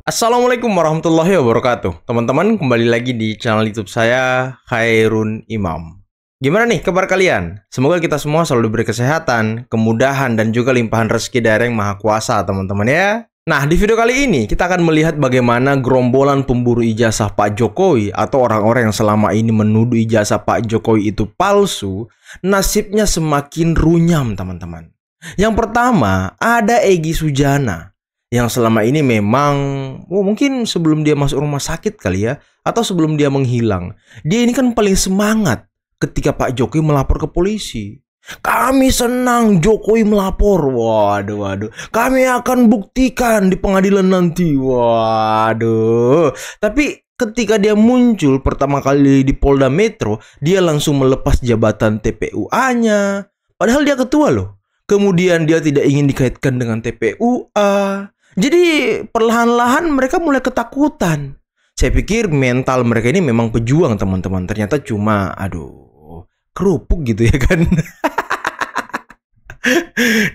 Assalamualaikum warahmatullahi wabarakatuh. Teman-teman, kembali lagi di channel YouTube saya, Khairun Imam. Gimana nih kabar kalian? Semoga kita semua selalu diberi kesehatan, kemudahan, dan juga limpahan rezeki dari Yang Maha Kuasa, teman-teman ya. Nah, di video kali ini kita akan melihat bagaimana gerombolan pemburu ijazah Pak Jokowi atau orang-orang yang selama ini menuduh ijazah Pak Jokowi itu palsu, nasibnya semakin runyam, teman-teman. Yang pertama, ada Egy Sujana, yang selama ini memang mungkin sebelum dia masuk rumah sakit kali ya, atau sebelum dia menghilang, dia ini kan paling semangat ketika Pak Jokowi melapor ke polisi. Kami senang Jokowi melapor. Waduh. Kami akan buktikan di pengadilan nanti. Waduh. Tapi ketika dia muncul pertama kali di Polda Metro, dia langsung melepas jabatan TPUA-nya. Padahal dia ketua loh. Kemudian dia tidak ingin dikaitkan dengan TPUA. Jadi perlahan-lahan mereka mulai ketakutan. Saya pikir mental mereka ini memang pejuang, teman-teman. Ternyata cuma kerupuk gitu ya kan.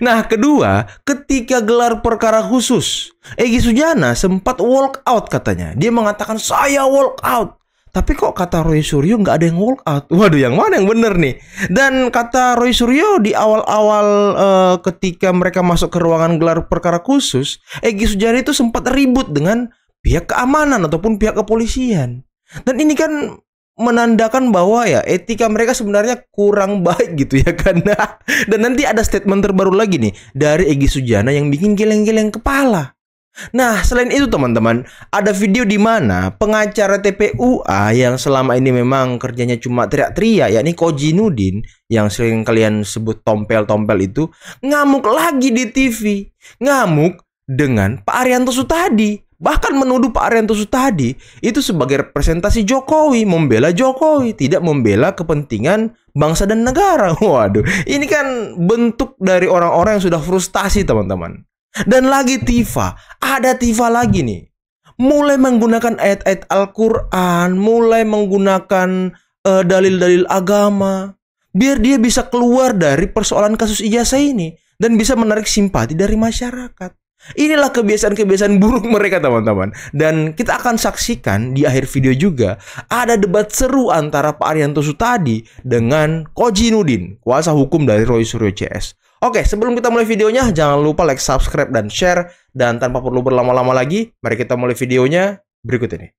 Nah, kedua, ketika gelar perkara khusus, Egy Sujana sempat walk out katanya. Dia mengatakan saya walk out. Tapi kok kata Roy Suryo nggak ada yang walk out? Waduh, yang mana yang bener nih? Dan kata Roy Suryo di awal-awal ketika mereka masuk ke ruangan gelar perkara khusus, Egy Sujana itu sempat ribut dengan pihak keamanan ataupun pihak kepolisian. Dan ini kan menandakan bahwa ya etika mereka sebenarnya kurang baik gitu ya kan. Dan nanti ada statement terbaru lagi nih dari Egy Sujana yang bikin geleng-geleng kepala. Nah, selain itu teman-teman, ada video di mana pengacara TPUA yang selama ini memang kerjanya cuma teriak-teriak, yakni Koji Nudin, yang sering kalian sebut tompel-tompel itu, ngamuk lagi di TV. Ngamuk dengan Pak Arianto Sutadi. Bahkan menuduh Pak Arianto Sutadi itu sebagai representasi Jokowi, membela Jokowi, tidak membela kepentingan bangsa dan negara. Waduh, ini kan bentuk dari orang-orang yang sudah frustasi, teman-teman. Dan lagi Tifa, ada Tifa lagi nih, mulai menggunakan ayat-ayat Al-Quran, mulai menggunakan dalil-dalil agama, biar dia bisa keluar dari persoalan kasus ijazah ini dan bisa menarik simpati dari masyarakat. Inilah kebiasaan-kebiasaan buruk mereka, teman-teman. Dan kita akan saksikan di akhir video juga ada debat seru antara Pak Arianto Sutadi dengan Koji Nudin, kuasa hukum dari Roy Suryo CS. Oke, sebelum kita mulai videonya, jangan lupa like, subscribe, dan share. Dan tanpa perlu berlama-lama lagi, mari kita mulai videonya berikut ini.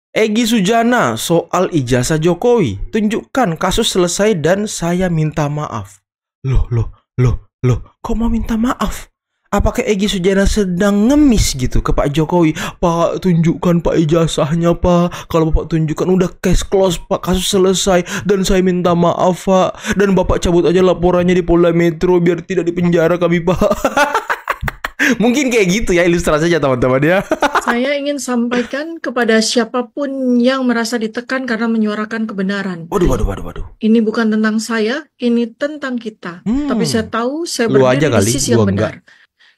Egy Sujana soal ijazah Jokowi. Tunjukkan kasus selesai dan saya minta maaf. Loh, kok mau minta maaf? Apakah Egy Sujana sedang ngemis gitu ke Pak Jokowi? Pak, tunjukkan Pak ijazahnya, Pak. Kalau Bapak tunjukkan udah case close, Pak, kasus selesai. Dan saya minta maaf, Pak. Dan Bapak cabut aja laporannya di Polda Metro biar tidak dipenjara kami, Pak. Mungkin kayak gitu ya ilustrasinya, teman-teman ya. Saya ingin sampaikan kepada siapapun yang merasa ditekan karena menyuarakan kebenaran. Waduh. Ini bukan tentang saya, ini tentang kita. Tapi saya tahu saya Lu aja berdiri kali, di sisi yang gua benar.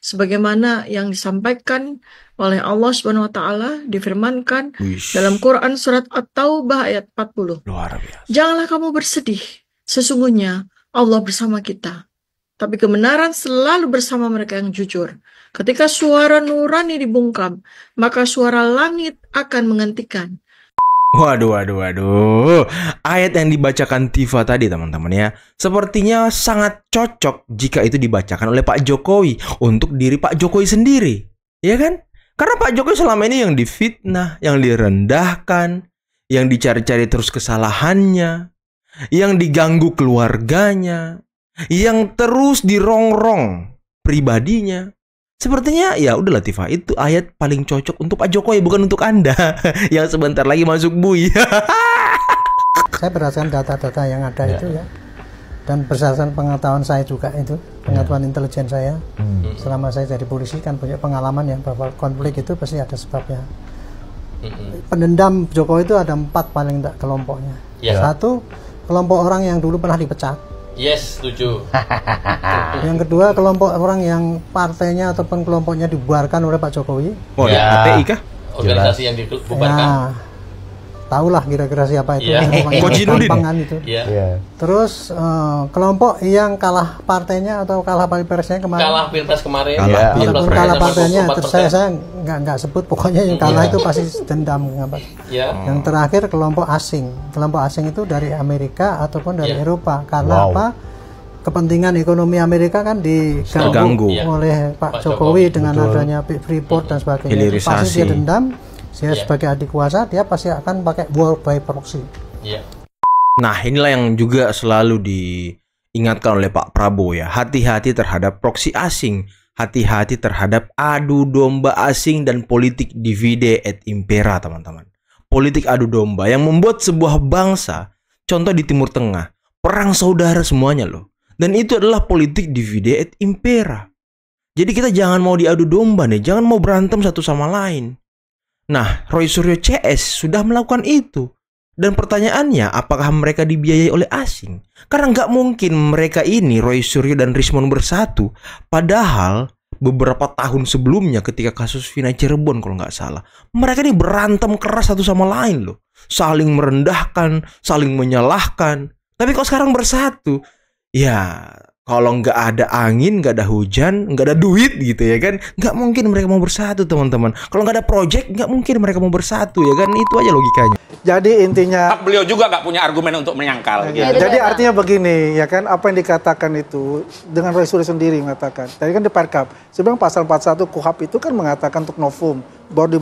Sebagaimana yang disampaikan oleh Allah Subhanahu wa taala, difirmankan dalam Quran surat At-Taubah ayat 40. Luar biasa. Janganlah kamu bersedih, sesungguhnya Allah bersama kita. Tapi kebenaran selalu bersama mereka yang jujur. Ketika suara nurani dibungkam, maka suara langit akan menghentikan. Waduh. Ayat yang dibacakan Tifa tadi, teman-teman ya, sepertinya sangat cocok jika itu dibacakan oleh Pak Jokowi untuk diri Pak Jokowi sendiri. Ya kan? Karena Pak Jokowi selama ini yang difitnah, yang direndahkan, yang dicari-cari terus kesalahannya, yang diganggu keluarganya, yang terus dirongrong pribadinya. Sepertinya ya udah Tifa, itu ayat paling cocok untuk Pak Jokowi, bukan untuk Anda yang sebentar lagi masuk bui. Saya berdasarkan data-data yang ada itu ya, dan berdasarkan pengetahuan saya juga itu, pengetahuan intelijen saya. Selama saya jadi polisi kan punya pengalaman ya, bahwa konflik itu pasti ada sebabnya. Pendendam Jokowi itu ada 4 paling tidak kelompoknya. Satu, kelompok orang yang dulu pernah dipecat. Yes, setuju. Yang kedua, kelompok orang yang partainya ataupun kelompoknya dibubarkan oleh Pak Jokowi. Oh ya, HTI kah? Organisasi yang dibubarkan. Ya. tahulah kira-kira siapa itu. Iya. Pokoknya Coach Jinudin. gampangan itu. Iya. Terus kelompok yang kalah partainya atau kalah pilpresnya kemarin. Kalah pilpres kemarin. Kalah ya, pilpres. Walaupun 14%, kalah partainya, 24%. terus saya nggak sebut, pokoknya yang kalah itu pasti dendam. Ya. Yang terakhir kelompok asing. Kelompok asing itu dari Amerika ataupun dari Eropa. Karena apa? Kepentingan ekonomi Amerika kan Terganggu. diganggu oleh Pak Jokowi dengan adanya Freeport dan sebagainya. Hilirisasi. Pasti dia dendam. Dia sebagai adik kuasa, dia pasti akan pakai war by proxy. Iya. Nah, inilah yang juga selalu diingatkan oleh Pak Prabowo ya. Hati-hati terhadap proksi asing. Hati-hati terhadap adu domba asing dan politik divide et impera, teman-teman. Politik adu domba yang membuat sebuah bangsa, contoh di Timur Tengah, perang saudara semuanya loh. Dan itu adalah politik divide et impera. Jadi kita jangan mau diadu domba nih, jangan mau berantem satu sama lain. Nah, Roy Suryo CS sudah melakukan itu. Dan pertanyaannya, apakah mereka dibiayai oleh asing? Karena nggak mungkin mereka ini, Roy Suryo dan Rismond bersatu. Padahal beberapa tahun sebelumnya ketika kasus Vina Cirebon kalau nggak salah, mereka ini berantem keras satu sama lain loh. Saling merendahkan, saling menyalahkan. Tapi kok sekarang bersatu? Ya, kalau nggak ada angin, nggak ada hujan, nggak ada duit gitu ya kan, nggak mungkin mereka mau bersatu, teman-teman. Kalau nggak ada project, nggak mungkin mereka mau bersatu ya kan. Itu aja logikanya. Jadi intinya Beliau juga nggak punya argumen untuk menyangkal. Gitu. jadi artinya begini ya kan, apa yang dikatakan itu dengan Roy Suryo sendiri mengatakan. Tadi kan di Perkap, sebenarnya pasal 41 KUHP itu kan mengatakan untuk novum baru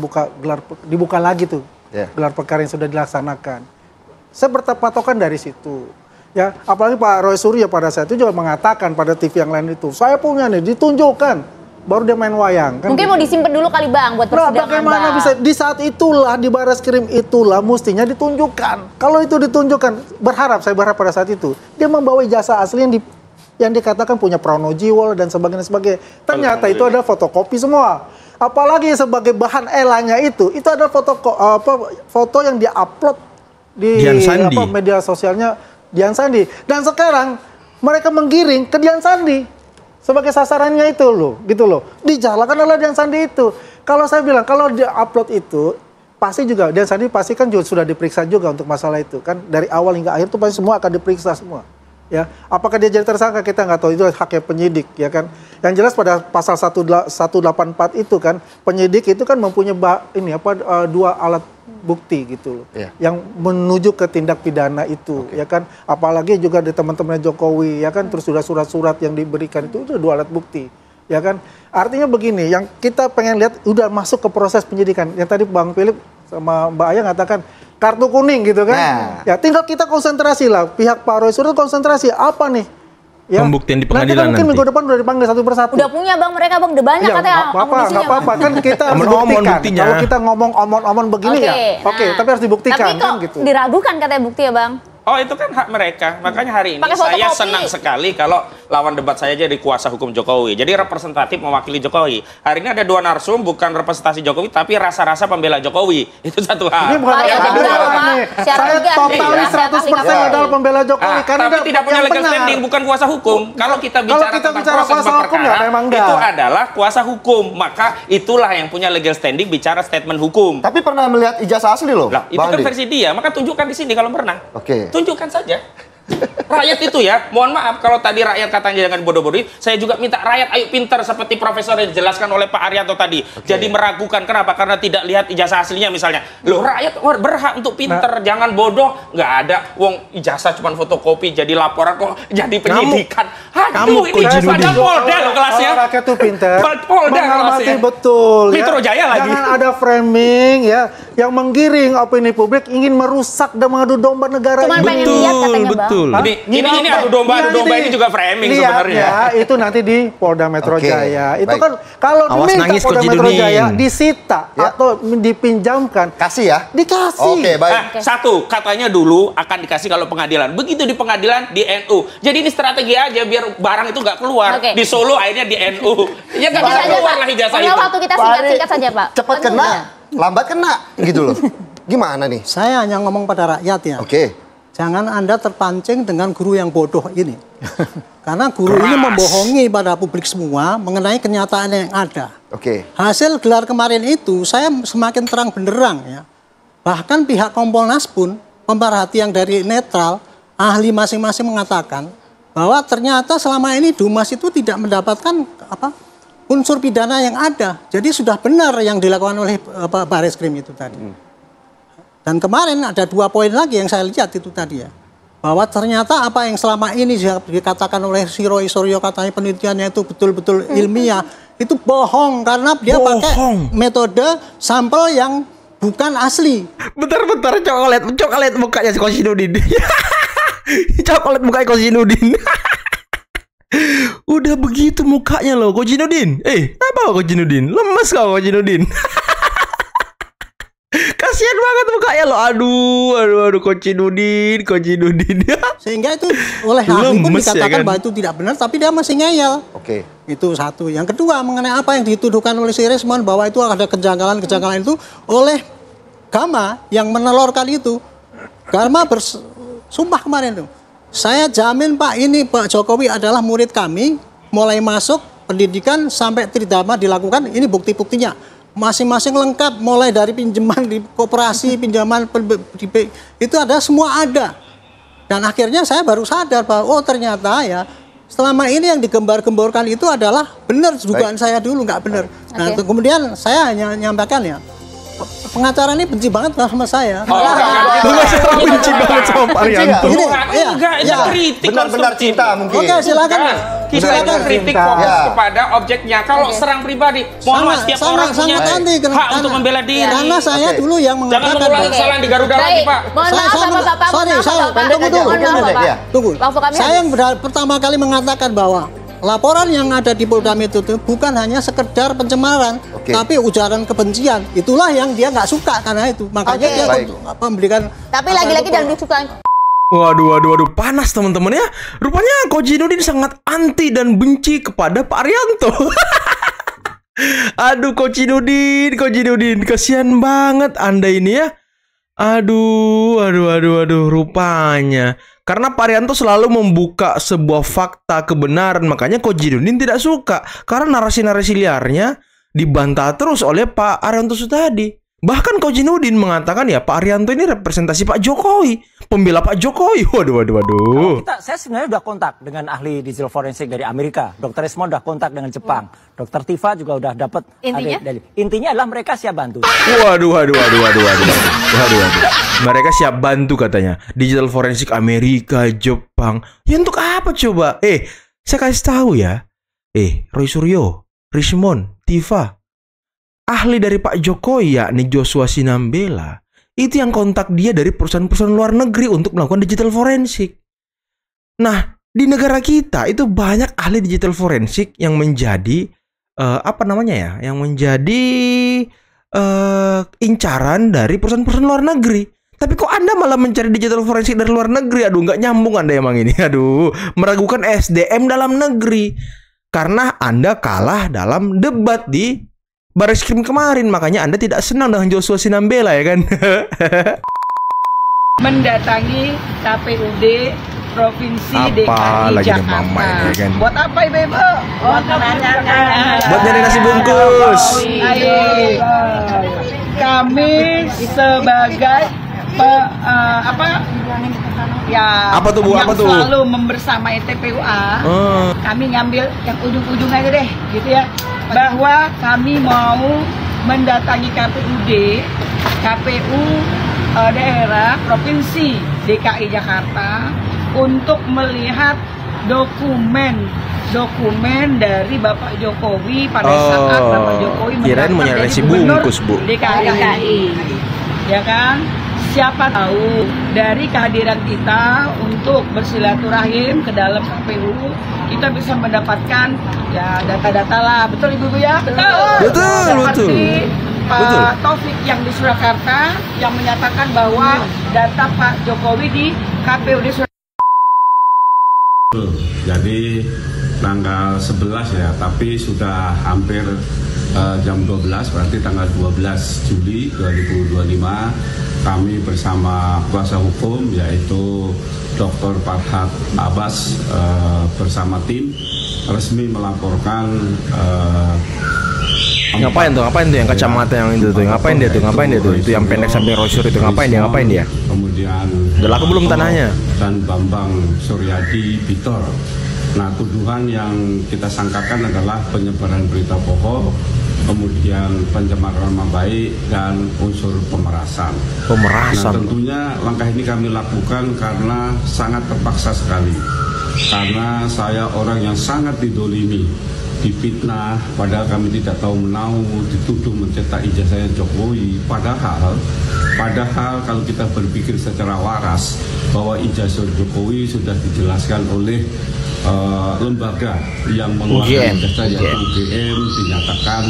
dibuka lagi tuh gelar perkara yang sudah dilaksanakan. Saya berpatokan dari situ. Ya, apalagi Pak Roy Suryo pada saat itu juga mengatakan pada TV yang lain itu, saya punya nih, ditunjukkan, baru dia main wayang. Kan mungkin gitu. mau disimpan dulu kali Bang buat persidangan. Nah, bagaimana Bang. bisa di saat itulah di Barreskrim itulah mestinya ditunjukkan. Kalau itu ditunjukkan, saya berharap pada saat itu dia membawa ijazah asli yang dikatakan punya Pronojiwol dan sebagainya. Ternyata itu ada fotokopi semua. Apalagi sebagai bahan elanya itu ada foto yang dia-upload di media sosialnya Dian Sandi. Dan sekarang mereka menggiring ke Dian Sandi sebagai sasarannya itu loh, gitu loh. Dijalankan oleh Dian Sandi itu. Kalau saya bilang, kalau dia upload itu, pasti juga Dian Sandi pasti kan juga sudah diperiksa juga untuk masalah itu kan. Dari awal hingga akhir itu pasti semua akan diperiksa semua. Ya, apakah dia jadi tersangka kita nggak tahu, itu haknya penyidik ya kan. Yang jelas pada pasal 184 itu kan penyidik itu kan mempunyai dua alat bukti gitu loh, yang menuju ke tindak pidana itu ya kan. Apalagi juga di teman-teman Jokowi ya kan, terus sudah surat-surat yang diberikan itu dua alat bukti ya kan. Artinya begini, yang kita pengen lihat udah masuk ke proses penyidikan. Yang tadi Bang Philip sama Mbak Aya ngatakan kartu kuning gitu kan. Ya tinggal kita konsentrasi lah, pihak Pak Roy Suryo konsentrasi apa nih ya, pembuktian di pengadilan mungkin minggu depan udah dipanggil satu persatu. Udah punya Bang mereka Bang, udah banyak katanya amunisinya. Nggak apa-apa kan kita harus buktikan. Kalau kita ngomong omong-omong begini tapi harus dibuktikan. Tapi kok gitu. diragukan katanya bukti ya Bang? Oh, itu kan hak mereka. Makanya hari ini saya senang sekali kalau lawan debat saya jadi kuasa hukum Jokowi. Jadi representatif mewakili Jokowi. Hari ini ada dua narsum, bukan representasi Jokowi, tapi rasa-rasa pembela Jokowi. Itu satu hal. Ini bukan yang kedua, saya totalis 100% adalah pembela Jokowi. Tapi tidak punya legal standing, bukan kuasa hukum. Kalau kita bicara tentang proses perkara, itu adalah kuasa hukum. Maka itulah yang punya legal standing bicara statement hukum. Tapi pernah melihat ijazah asli loh? Lah, itu kan versi dia. Maka tunjukkan di sini kalau pernah. Oke. Tunjukkan saja. Rakyat itu ya, mohon maaf kalau tadi rakyat katanya jangan bodoh-bodoh, saya juga minta rakyat ayo pintar seperti profesor yang dijelaskan oleh Pak Arianto tadi. Jadi meragukan kenapa? Karena tidak lihat ijazah aslinya misalnya. Loh, rakyat berhak untuk pintar, jangan bodoh. Nggak ada wong ijazah cuma fotokopi jadi laporan kok jadi penyidikan. Aduh, ini pada Polda loh kelasnya. Rakyat tuh pintar. Polda kelasnya. Betul ya. Metro Jaya lagi. Jangan ada framing ya yang menggiring opini publik ingin merusak dan mengadu domba negara Cuman ini. pengen lihat katanya Bang. Ini adu domba ini juga framing sebenarnya. Ya, itu nanti di Polda Metro Jaya. Itu baik. kan kalau diminta Polda Metro Jaya disita atau dipinjamkan. Kasih ya? Dikasih. Oke, baik. Satu, katanya dulu akan dikasih kalau pengadilan. Begitu di pengadilan di NU. Jadi ini strategi aja biar barang itu nggak keluar. Di Solo akhirnya di NU. Ya nggak bisa keluar lah ijazah itu. Waktu kita singkat-singkat saja Pak. Cepat kena, lambat kena, gitu loh. Gimana nih? Saya hanya ngomong pada rakyat ya. Oke. Jangan Anda terpancing dengan guru yang bodoh ini. Karena guru ini membohongi pada publik semua mengenai kenyataan yang ada. Oke. Hasil gelar kemarin itu saya semakin terang benderang ya. Bahkan pihak Kompolnas pun, pemerhati yang dari netral, ahli masing-masing mengatakan bahwa ternyata selama ini Dumas itu tidak mendapatkan unsur pidana yang ada. Jadi sudah benar yang dilakukan oleh Bareskrim itu tadi. Dan kemarin ada 2 poin lagi yang saya lihat itu tadi ya. Bahwa ternyata apa yang selama ini dikatakan oleh si Roy Suryo katanya penelitiannya itu betul-betul ilmiah, itu bohong karena dia pakai metode sampel yang bukan asli. Bentar, coklat mukanya si Kozinudin. Coklat mukanya Kozinudin. Udah begitu mukanya loh Kozinudin. Kenapa Kozinudin? Lemes kau Kozinudin. Kasihan banget mukanya lo. Aduh Kozinudin. Sehingga itu oleh hakim pun dikatakan ya kan? bahwa itu tidak benar, tapi dia masih ngeyel. Oke. Itu satu. Yang kedua, mengenai apa yang dituduhkan oleh si Rismon bahwa itu ada kejanggalan itu oleh Gama yang menelorkan itu. Gama bersumpah kemarin tuh. Saya jamin Pak, ini Pak Jokowi adalah murid kami, mulai masuk pendidikan sampai tridharma dilakukan, ini bukti-buktinya. Masing-masing lengkap, mulai dari pinjaman di koperasi, pinjaman itu ada, semua ada. Dan akhirnya saya baru sadar bahwa ternyata ya selama ini yang digembar-gemborkan itu adalah benar dugaan saya dulu nggak benar. Nah kemudian saya hanya nyampaikan ya, pengacara ini benci banget sama saya. Pengacara benci banget sama Pak Arianto. Enggak, itu kritik. Benar-benar cinta mungkin. Oke, silakan. Kita kritik fokus kepada objeknya. Kalau serang pribadi, mohon maaf, setiap orang punya hak untuk membela diri. Karena saya dulu yang mengatakan. Jangan mengulangi kesalahan di Garuda lagi, Pak. Mohon maaf, Bapak. Tunggu. Saya yang pertama kali mengatakan bahwa laporan yang ada di Polda Metro itu bukan hanya sekedar pencemaran, tapi ujaran kebencian. Itulah yang dia nggak suka karena itu. Makanya dia memberikan. Tapi lagi-lagi jangan disukai. Waduh, panas teman-teman ya. Rupanya Kozinudin sangat anti dan benci kepada Pak Arianto. Aduh Kozinudin, kasihan banget Anda ini ya. Aduh, rupanya. Karena Pak Arianto selalu membuka sebuah fakta kebenaran, makanya Kozinudin tidak suka. Karena narasi-narasi liarnya dibantah terus oleh Pak Arianto tadi. Bahkan Kozinudin mengatakan ya Pak Arianto ini representasi Pak Jokowi, pembela Pak Jokowi. Waduh. Saya sebenarnya udah kontak dengan ahli digital forensik dari Amerika. Dr. Rismon udah kontak dengan Jepang. Dr. Tifa juga udah dapat. Intinya adalah mereka siap bantu. Waduh. Mereka siap bantu katanya. Digital forensik Amerika, Jepang. Ya untuk apa coba? Saya kasih tahu ya. Roy Suryo, Rismon, Tifa, ahli dari Pak Jokowi yakni Joshua Sinambela, itu yang kontak dia dari perusahaan-perusahaan luar negeri untuk melakukan digital forensik. Nah, di negara kita itu banyak ahli digital forensik yang menjadi yang menjadi incaran dari perusahaan-perusahaan luar negeri. Tapi kok Anda malah mencari digital forensik dari luar negeri? Aduh, nggak nyambung Anda emang ini. Aduh, meragukan SDM dalam negeri. Karena Anda kalah dalam debat di Bareskrim kemarin, makanya Anda tidak senang dengan Joshua Sinambela ya kan? Mendatangi KPUD Provinsi DKI Jakarta. Ya kan? Buat apa Ibu? Buat nyari nasi bungkus. Kami sebagai apa tuh Bu? Apa tuh? Selalu membersamai TPUA. Kami ngambil yang ujung-ujung aja deh, gitu ya. Bahwa kami mau mendatangi KPU daerah Provinsi DKI Jakarta untuk melihat dokumen dari Bapak Jokowi pada saat Bapak Jokowi menjadi gubernur DKI. Ya kan? Siapa tahu dari kehadiran kita untuk bersilaturahim ke dalam KPU, kita bisa mendapatkan ya data-data lah. Betul Ibu ya? Betul. Seperti Pak Taufik yang di Surakarta yang menyatakan bahwa data Pak Jokowi di KPU di Surakarta. Jadi tanggal 11 ya, tapi sudah hampir jam 12, berarti tanggal 12 Juli 2025 kami bersama kuasa hukum yaitu Dr. Farhad Abbas bersama tim resmi melaporkan Ngapain tuh yang kacamata yang itu tuh? Ngapain dia tuh? Itu yang pendek sampai Roysuryo itu ngapain dia? Kemudian Udah laku belum tanahnya? Dan Bambang Suryadi Bitor. Nah, tuduhan yang kita sangkakan adalah penyebaran berita bohong, kemudian pencemaran nama baik, dan unsur pemerasan. Nah, tentunya langkah ini kami lakukan karena sangat terpaksa sekali. Karena saya orang yang sangat didolimi, difitnah, padahal kami tidak tahu menau, dituduh mencetak ijazahnya Jokowi. Padahal kalau kita berpikir secara waras bahwa ijazah Jokowi sudah dijelaskan oleh lembaga yang mengeluarkan ijazah yaitu UGM, dinyatakan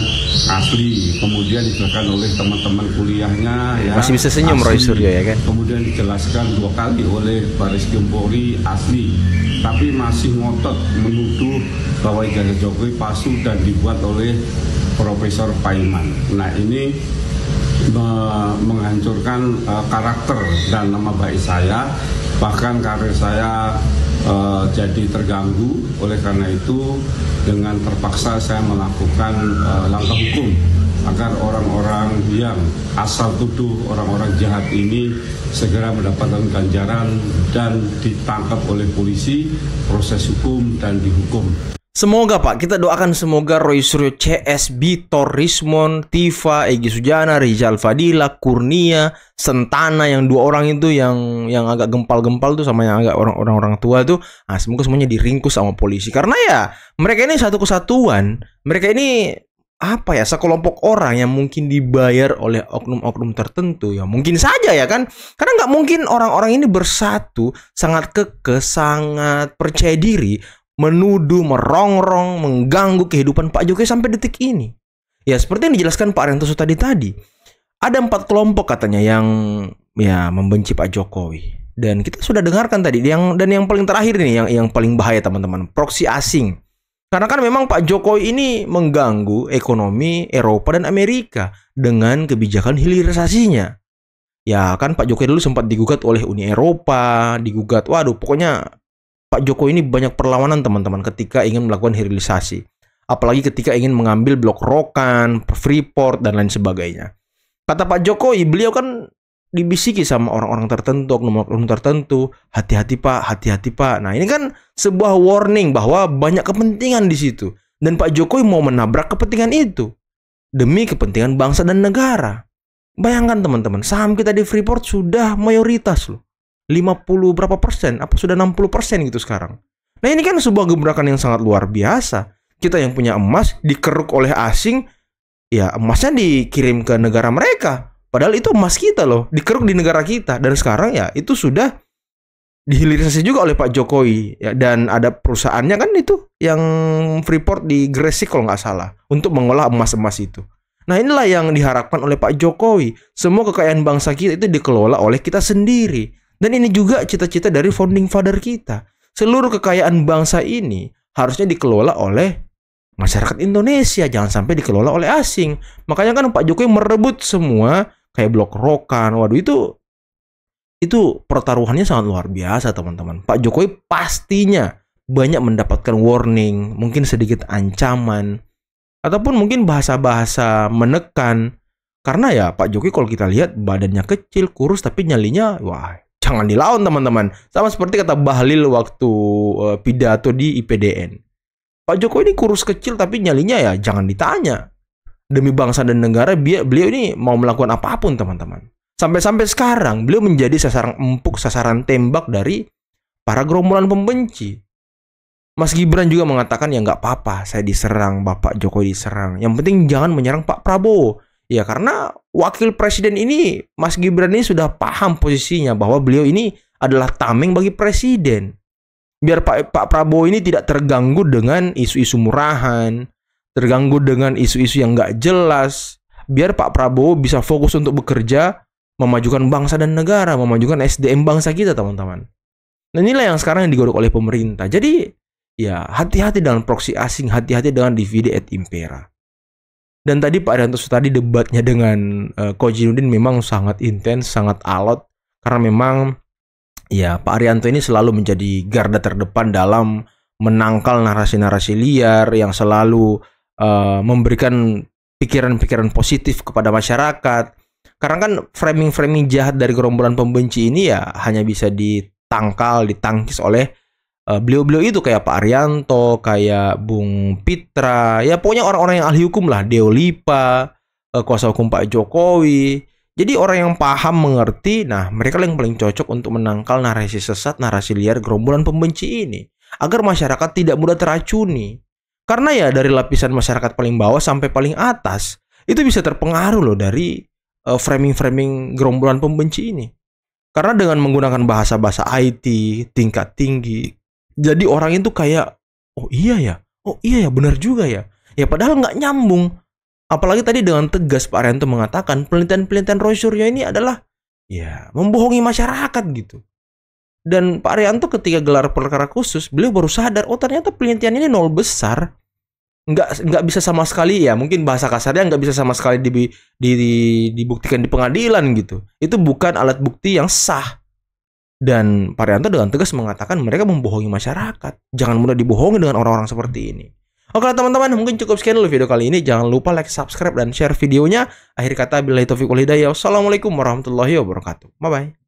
asli, kemudian dijelaskan oleh teman-teman kuliahnya ya, masih bisa senyum Roysuryo ya kan, kemudian dijelaskan 2 kali oleh Bareskrim Polri asli, tapi masih ngotot menuduh bahwa ijazah Jokowi palsu dan dibuat oleh Profesor Paiman. Nah, ini menghancurkan karakter dan nama baik saya, bahkan karir saya jadi terganggu. Oleh karena itu, dengan terpaksa saya melakukan langkah hukum agar orang-orang yang asal tuduh orang-orang jahat ini segera mendapatkan ganjaran dan ditangkap oleh polisi, proses hukum dan dihukum. Semoga Pak, kita doakan semoga Roysuryo CS, Bitor, Rismond, Tifa, Egy Sujana, Rizal Fadila, Kurnia, Sentana, yang 2 orang itu yang agak gempal-gempal tuh sama yang agak orang-orang tua tuh, semoga semuanya diringkus sama polisi. Karena ya mereka ini satu kesatuan, mereka ini apa ya, sekelompok orang yang mungkin dibayar oleh oknum-oknum tertentu ya, mungkin saja ya kan, karena nggak mungkin orang-orang ini bersatu sangat kekeh, sangat percaya diri, menuduh, merongrong, mengganggu kehidupan Pak Jokowi sampai detik ini. Ya seperti yang dijelaskan Pak Arianto tadi, ada 4 kelompok katanya yang ya membenci Pak Jokowi. Dan kita sudah dengarkan tadi, dan yang paling terakhir nih, yang paling bahaya teman-teman, proksi asing. Karena kan memang Pak Jokowi ini mengganggu ekonomi Eropa dan Amerika dengan kebijakan hilirisasinya. Ya kan Pak Jokowi dulu sempat digugat oleh Uni Eropa, pokoknya Pak Jokowi ini banyak perlawanan teman-teman ketika ingin melakukan hilirisasi. Apalagi ketika ingin mengambil blok Rokan, Freeport, dan lain sebagainya. Kata Pak Jokowi, beliau kan dibisiki sama orang-orang tertentu, oknum-oknum tertentu, hati-hati Pak. Nah, ini kan sebuah warning bahwa banyak kepentingan di situ. Dan Pak Jokowi mau menabrak kepentingan itu demi kepentingan bangsa dan negara. Bayangkan teman-teman, saham kita di Freeport sudah mayoritas loh. 50 berapa persen, apa sudah 60% gitu sekarang. Nah, ini kan sebuah gebrakan yang sangat luar biasa. Kita yang punya emas dikeruk oleh asing, ya emasnya dikirim ke negara mereka. Padahal itu emas kita loh, dikeruk di negara kita. Dan sekarang ya itu sudah dihilirisasi juga oleh Pak Jokowi. Ya, dan ada perusahaannya kan itu, yang Freeport di Gresik kalau nggak salah, untuk mengolah emas-emas itu. Nah, inilah yang diharapkan oleh Pak Jokowi. Semua kekayaan bangsa kita itu dikelola oleh kita sendiri. Dan ini juga cita-cita dari founding father kita. Seluruh kekayaan bangsa ini harusnya dikelola oleh masyarakat Indonesia, jangan sampai dikelola oleh asing. Makanya kan Pak Jokowi merebut semua kayak blok Rokan. Waduh, itu pertaruhannya sangat luar biasa teman-teman. Pak Jokowi pastinya banyak mendapatkan warning, mungkin sedikit ancaman, ataupun mungkin bahasa-bahasa menekan. Karena ya Pak Jokowi kalau kita lihat badannya kecil, kurus, tapi nyalinya wah, jangan dilawan teman-teman. Sama seperti kata Bahlil waktu pidato di IPDN. Pak Jokowi ini kurus kecil tapi nyalinya ya jangan ditanya. Demi bangsa dan negara beliau ini mau melakukan apapun teman-teman. Sampai-sampai sekarang beliau menjadi sasaran empuk, sasaran tembak dari para gerombolan pembenci. Mas Gibran juga mengatakan ya nggak apa-apa saya diserang, Bapak Jokowi diserang. Yang penting jangan menyerang Pak Prabowo. Ya karena wakil presiden ini, Mas Gibran ini sudah paham posisinya bahwa beliau ini adalah tameng bagi presiden. Biar Pak Prabowo ini tidak terganggu dengan isu-isu murahan, terganggu dengan isu-isu yang nggak jelas. Biar Pak Prabowo bisa fokus untuk bekerja, memajukan bangsa dan negara, memajukan SDM bangsa kita teman-teman. Nah, inilah yang sekarang yang digodok oleh pemerintah. Jadi ya hati-hati dengan proksi asing, hati-hati dengan divide et impera. Dan tadi Pak Arianto tadi debatnya dengan Koji Nudin memang sangat intens, sangat alot. Karena memang ya Pak Arianto ini selalu menjadi garda terdepan dalam menangkal narasi-narasi liar yang selalu memberikan pikiran-pikiran positif kepada masyarakat. Karena kan framing-framing jahat dari gerombolan pembenci ini ya hanya bisa ditangkis oleh beliau-beliau itu, kayak Pak Arianto, kayak Bung Pitra, ya pokoknya orang-orang yang ahli hukum lah, Deo Lipa, kuasa hukum Pak Jokowi. Jadi orang yang paham, mengerti, nah mereka yang paling cocok untuk menangkal narasi sesat, narasi liar gerombolan pembenci ini, agar masyarakat tidak mudah teracuni. Karena ya dari lapisan masyarakat paling bawah sampai paling atas itu bisa terpengaruh loh dari framing-framing gerombolan pembenci ini. Karena dengan menggunakan bahasa-bahasa IT tingkat tinggi, jadi orang itu kayak, oh iya ya, benar juga ya. Ya padahal nggak nyambung. Apalagi tadi dengan tegas Pak Arianto mengatakan penelitian-penelitian Roy Suryo ini adalah ya membohongi masyarakat gitu. Dan Pak Arianto ketika gelar perkara khusus, beliau baru sadar, oh ternyata penelitian ini nol besar. Nggak bisa sama sekali, ya mungkin bahasa kasarnya nggak bisa sama sekali dibuktikan di pengadilan gitu. Itu bukan alat bukti yang sah. Dan Pak Arianto dengan tegas mengatakan mereka membohongi masyarakat. Jangan mudah dibohongi dengan orang-orang seperti ini. Oke teman-teman, mungkin cukup sekian dulu video kali ini. Jangan lupa like, subscribe, dan share videonya. Akhir kata, billahi taufiq wal hidayah. Wassalamualaikum warahmatullahi wabarakatuh. Bye-bye.